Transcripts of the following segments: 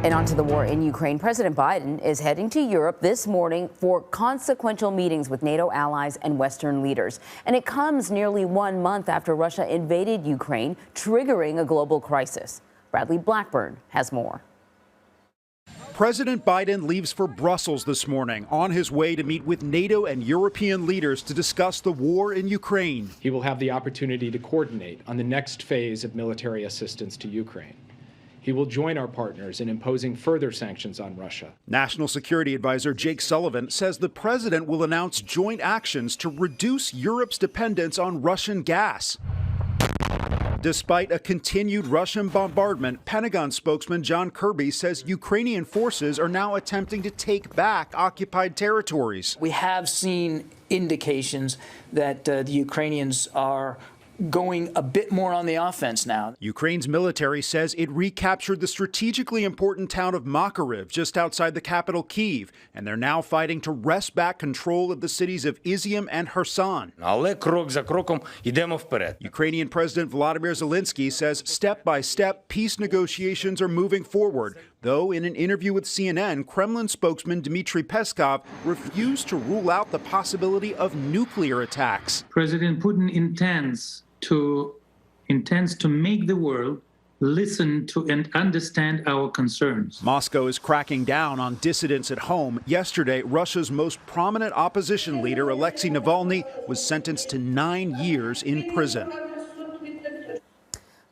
And on to the war in Ukraine. President Biden is heading to Europe this morning for consequential meetings with NATO allies and Western leaders. And it comes nearly 1 month after Russia invaded Ukraine, triggering a global crisis. Bradley Blackburn has more. President Biden leaves for Brussels this morning on his way to meet with NATO and European leaders to discuss the war in Ukraine. He will have the opportunity to coordinate on the next phase of military assistance to Ukraine. He will join our partners in imposing further sanctions on Russia. National Security Advisor Jake Sullivan says the president will announce joint actions to reduce Europe's dependence on Russian gas. Despite a continued Russian bombardment, Pentagon spokesman John Kirby says Ukrainian forces are now attempting to take back occupied territories. We have seen indications that the Ukrainians are going a bit more on the offense now. Ukraine's military says it recaptured the strategically important town of Makariv just outside the capital Kyiv, and they're now fighting to wrest back control of the cities of Izium and Kherson. Ukrainian President Volodymyr Zelensky says step by step peace negotiations are moving forward, though in an interview with CNN, Kremlin spokesman Dmitry Peskov refused to rule out the possibility of nuclear attacks. President Putin intends to make the world listen to and understand our concerns. Moscow is cracking down on dissidents at home. Yesterday, Russia's most prominent opposition leader, Alexei Navalny, was sentenced to 9 years in prison.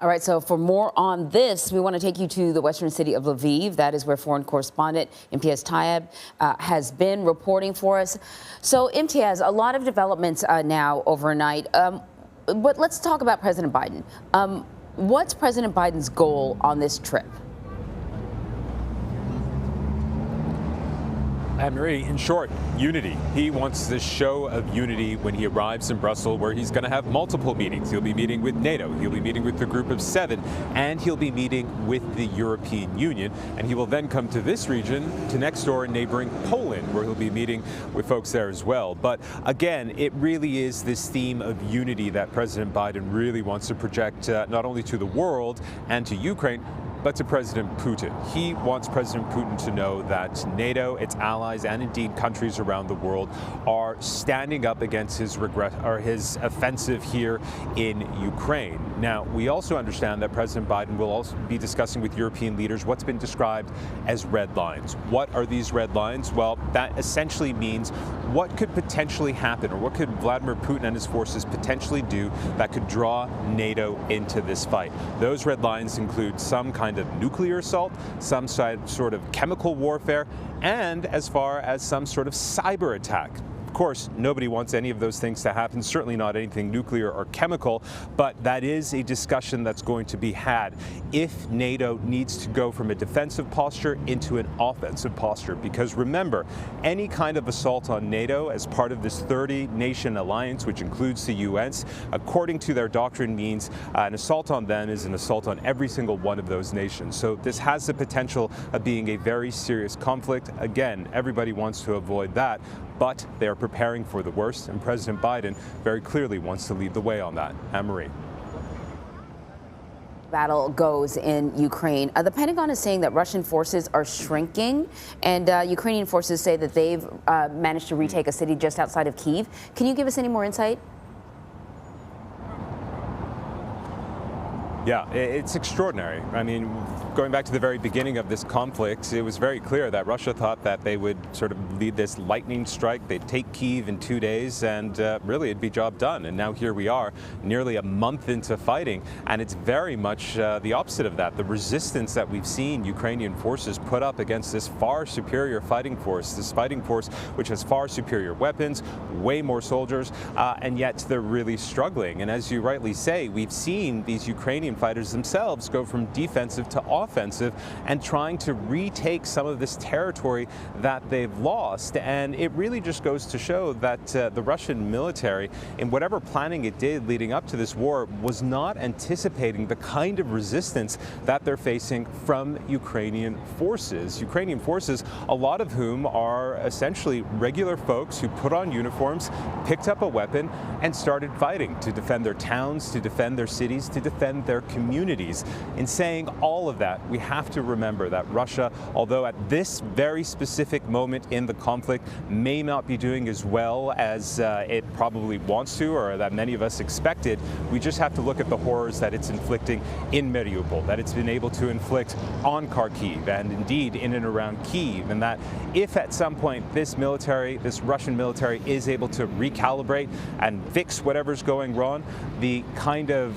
All right, so for more on this, we want to take you to the western city of Lviv. That is where foreign correspondent Imtiaz Tyab has been reporting for us. So, Imtiaz, a lot of developments now overnight. But let's talk about President Biden. What's President Biden's goal on this trip? Anne-Marie, in short, unity. He wants this show of unity when he arrives in Brussels, where he's going to have multiple meetings. He'll be meeting with NATO, he'll be meeting with the Group of Seven, and he'll be meeting with the European Union. And he will then come to this region, to next door neighboring Poland, where he'll be meeting with folks there as well. But again, it really is this theme of unity that President Biden really wants to project not only to the world and to Ukraine, but to President Putin. He wants President Putin to know that NATO, its allies, and indeed countries around the world are standing up against his his offensive here in Ukraine. Now, we also understand that President Biden will also be discussing with European leaders what's been described as red lines. What are these red lines? Well, that essentially means what could potentially happen, or what could Vladimir Putin and his forces potentially do that could draw NATO into this fight. Those red lines include some kind of nuclear assault, some sort of chemical warfare, and as far as some sort of cyber attack. Of course, nobody wants any of those things to happen, certainly not anything nuclear or chemical, but that is a discussion that's going to be had if NATO needs to go from a defensive posture into an offensive posture. Because remember, any kind of assault on NATO as part of this 30-nation alliance, which includes the US, according to their doctrine, means an assault on them is an assault on every single one of those nations. So this has the potential of being a very serious conflict. Again, everybody wants to avoid that, but they are preparing for the worst, and President Biden very clearly wants to lead the way on that. Anne-Marie. Battle goes in Ukraine. The Pentagon is saying that Russian forces are shrinking, and Ukrainian forces say that they've managed to retake a city just outside of Kyiv. Can you give us any more insight? Yeah, it's extraordinary. I mean, going back to the very beginning of this conflict, it was very clear that Russia thought that they would sort of lead this lightning strike. They'd take Kyiv in 2 days, and really it'd be job done. And now here we are, nearly a month into fighting, and it's very much the opposite of that. The resistance that we've seen Ukrainian forces put up against this far superior fighting force which has far superior weapons, way more soldiers, and yet they're really struggling. And as you rightly say, we've seen these Ukrainian fighters themselves go from defensive to offensive and trying to retake some of this territory that they've lost. And it really just goes to show that the Russian military, in whatever planning it did leading up to this war, was not anticipating the kind of resistance that they're facing from Ukrainian forces. Ukrainian forces, a lot of whom are essentially regular folks who put on uniforms, picked up a weapon, and started fighting to defend their towns, to defend their cities, to defend their communities. In saying all of that, we have to remember that Russia, although at this very specific moment in the conflict, may not be doing as well as it probably wants to, or that many of us expected, we just have to look at the horrors that it's inflicting in Mariupol, that it's been able to inflict on Kharkiv, and indeed in and around Kyiv, and that if at some point this Russian military is able to recalibrate and fix whatever's going wrong, the kind of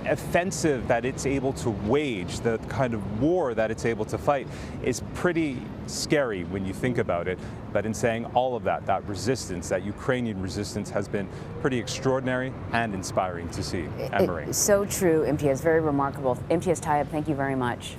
offensive that it's able to wage, the kind of war that it's able to fight, is pretty scary when you think about it. But in saying all of that, that resistance, that Ukrainian resistance, has been pretty extraordinary and inspiring to see. Anne-Marie. So true, Imtiaz, very remarkable. Imtiaz Tyab, thank you very much.